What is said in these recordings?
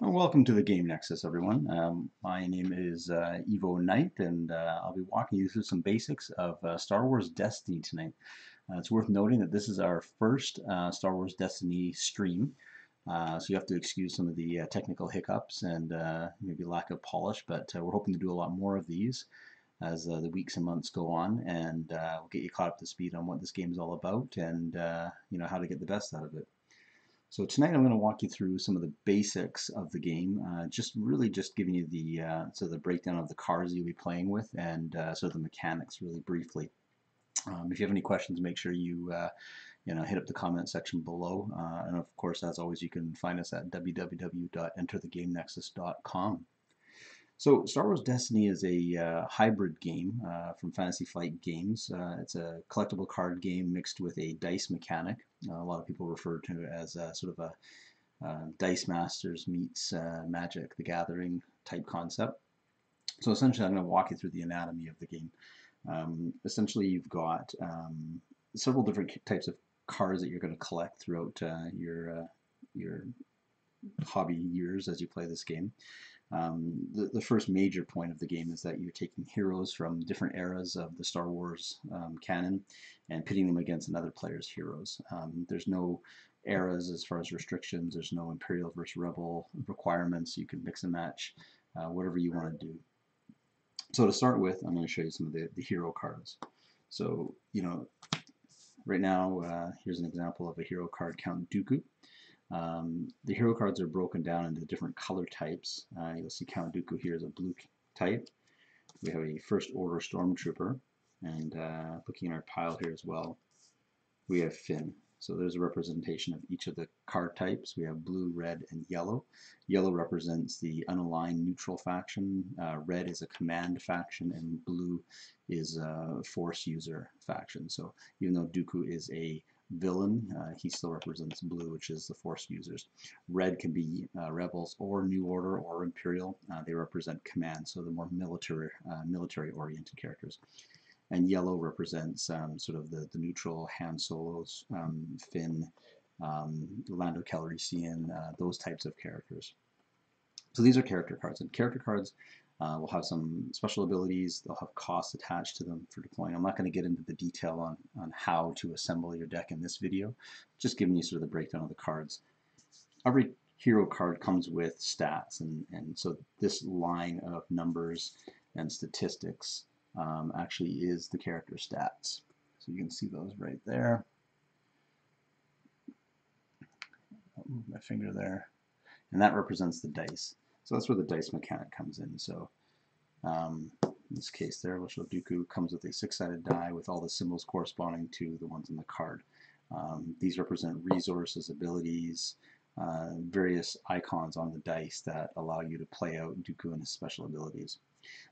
Well, welcome to the Game Nexus, everyone. My name is EVO Knight, and I'll be walking you through some basics of Star Wars Destiny tonight. It's worth noting that this is our first Star Wars Destiny stream, so you have to excuse some of the technical hiccups and maybe lack of polish, but we're hoping to do a lot more of these as the weeks and months go on, and we'll get you caught up to speed on what this game is all about and how to get the best out of it. So tonight I'm going to walk you through some of the basics of the game, just giving you the the breakdown of the cards you'll be playing with and sort of the mechanics really briefly. If you have any questions, make sure you hit up the comment section below, and of course, as always, you can find us at www.enterthegamenexus.com. So Star Wars Destiny is a hybrid game from Fantasy Flight Games. It's a collectible card game mixed with a dice mechanic. A lot of people refer to it as sort of a Dice Masters meets Magic the Gathering type concept. So essentially I'm going to walk you through the anatomy of the game. Essentially you've got several different types of cards that you're going to collect throughout your hobby years as you play this game. The first major point of the game is that you're taking heroes from different eras of the Star Wars canon and pitting them against another player's heroes. There's no eras as far as restrictions. There's no Imperial versus Rebel requirements. You can mix and match whatever you want to do. So to start with, I'm going to show you some of the hero cards. So, right now, here's an example of a hero card, Count Dooku. The hero cards are broken down into different color types. You'll see Count Dooku here is a blue type. We have a First Order Stormtrooper, and looking at our pile here as well, we have Finn. So there's a representation of each of the card types. We have blue, red, and yellow. Yellow represents the unaligned neutral faction. Red is a command faction, and blue is a force user faction. So even though Dooku is a villain, he still represents blue, which is the force users. Red can be rebels or New Order or Imperial. They represent command, so the more military oriented characters. And yellow represents sort of the neutral Han Solos, Finn, Lando Calrissian, those types of characters. So these are character cards, and character cards will have some special abilities. They'll have costs attached to them for deploying. I'm not going to get into the detail on how to assemble your deck in this video, just giving you sort of the breakdown of the cards. Every hero card comes with stats, and so this line of numbers and statistics actually is the character stats. So you can see those right there. I'll move my finger there. And that represents the dice. So that's where the dice mechanic comes in. So in this case there, we'll show Dooku comes with a 6-sided die with all the symbols corresponding to the ones on the card. These represent resources, abilities, various icons on the dice that allow you to play out Dooku and his special abilities.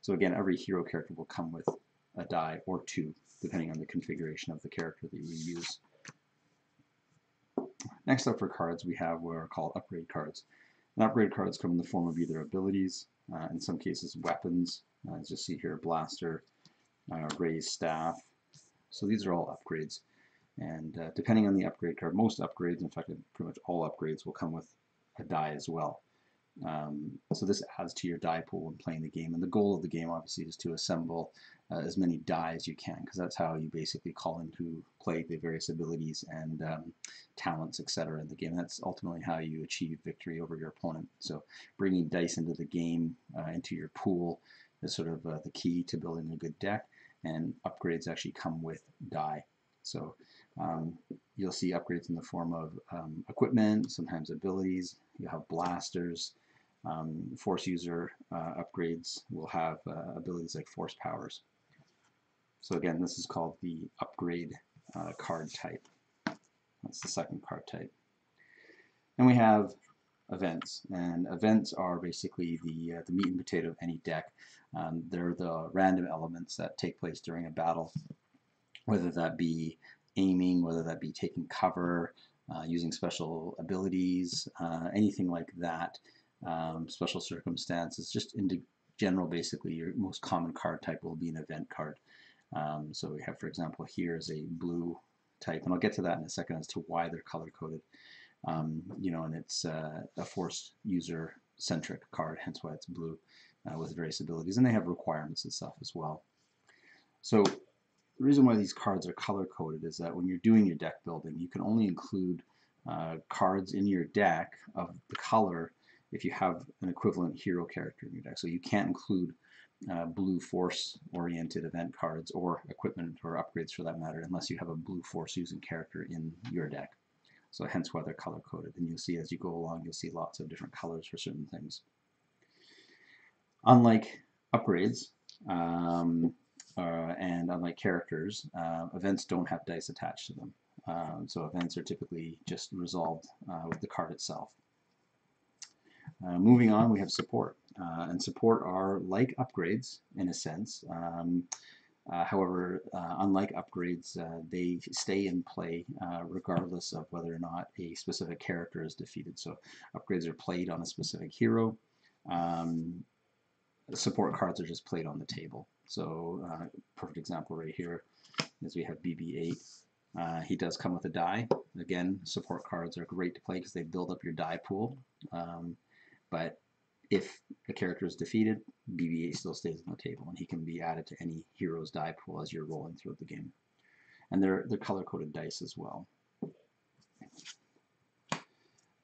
So again, every hero character will come with a die or two, depending on the configuration of the character that you use. Next up for cards, we have what are called upgrade cards. And upgrade cards come in the form of either abilities, in some cases weapons, as you see here, blaster, raised staff. So these are all upgrades. And depending on the upgrade card, most upgrades, in fact pretty much all upgrades, will come with a die as well. So this adds to your die pool when playing the game, and the goal of the game obviously is to assemble as many die as you can, because that's how you basically call into play the various abilities and talents, etc. in the game. That's ultimately how you achieve victory over your opponent. So bringing dice into the game, into your pool, is sort of the key to building a good deck, and upgrades actually come with die. So you'll see upgrades in the form of equipment, sometimes abilities. You have blasters. Force user upgrades will have abilities like force powers. So again, this is called the upgrade card type. That's the second card type. And we have events, and events are basically the meat and potato of any deck. They're the random elements that take place during a battle, whether that be aiming, whether that be taking cover, using special abilities, anything like that. Special circumstances, just in general, basically your most common card type will be an event card. So we have, for example, here is a blue type, and I'll get to that in a second as to why they're color coded. And it's a force user centric card, hence why it's blue, with various abilities, and they have requirements and stuff as well. So the reason why these cards are color coded is that when you're doing your deck building, you can only include cards in your deck of the color if you have an equivalent hero character in your deck. So you can't include blue force-oriented event cards or equipment or upgrades for that matter unless you have a blue force-using character in your deck. So hence why they're color-coded. And you'll see as you go along, you'll see lots of different colors for certain things. Unlike upgrades and unlike characters, events don't have dice attached to them. So events are typically just resolved with the card itself. Moving on, we have support. And support are like upgrades in a sense. However, unlike upgrades, they stay in play regardless of whether or not a specific character is defeated. So upgrades are played on a specific hero. Support cards are just played on the table. So perfect example right here is we have BB-8. He does come with a die. Again, support cards are great to play because they build up your die pool. But if a character is defeated, BB-8 still stays on the table, and he can be added to any hero's die pool as you're rolling through the game. And they're color-coded dice as well.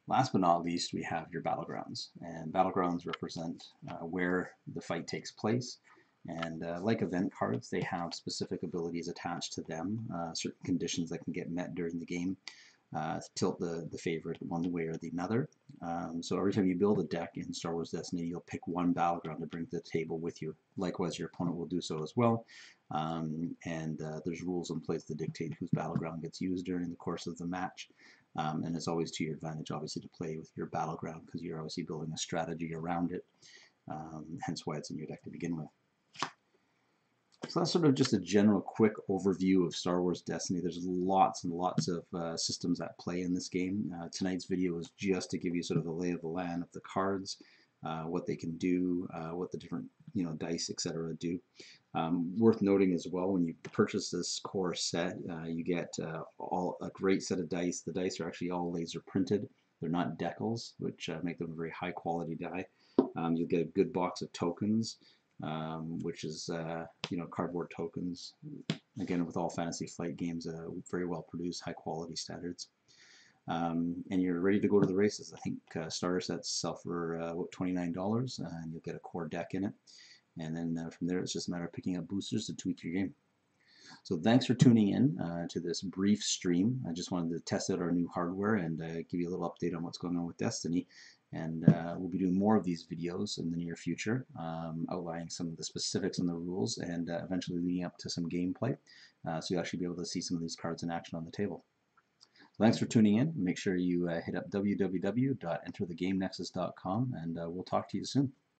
Last but not least, we have your battlegrounds. And battlegrounds represent where the fight takes place. And like event cards, they have specific abilities attached to them, certain conditions that can get met during the game. Tilt the favorite one way or the other. So every time you build a deck in Star Wars Destiny, you'll pick one battleground to bring to the table with you. Likewise, your opponent will do so as well. There's rules in place to dictate whose battleground gets used during the course of the match. And it's always to your advantage, obviously, to play with your battleground because you're obviously building a strategy around it. Hence why it's in your deck to begin with. So that's sort of just a general quick overview of Star Wars Destiny. There's lots and lots of systems at play in this game. Tonight's video is just to give you sort of the lay of the land of the cards, what they can do, what the different dice, etc. do. Worth noting as well, when you purchase this core set, you get a great set of dice. The dice are actually all laser printed. They're not decals, which make them a very high quality die. You'll get a good box of tokens. Which is cardboard tokens. Again, with all Fantasy Flight games, very well produced, high quality standards. And you're ready to go to the races. I think starter sets sell for about $29, and you'll get a core deck in it. And then from there, it's just a matter of picking up boosters to tweak your game. So thanks for tuning in to this brief stream. I just wanted to test out our new hardware and give you a little update on what's going on with Destiny. And we'll be doing more of these videos in the near future, outlining some of the specifics on the rules and eventually leading up to some gameplay. So you'll actually be able to see some of these cards in action on the table. So thanks for tuning in. Make sure you hit up www.enterthegamenexus.com, and we'll talk to you soon.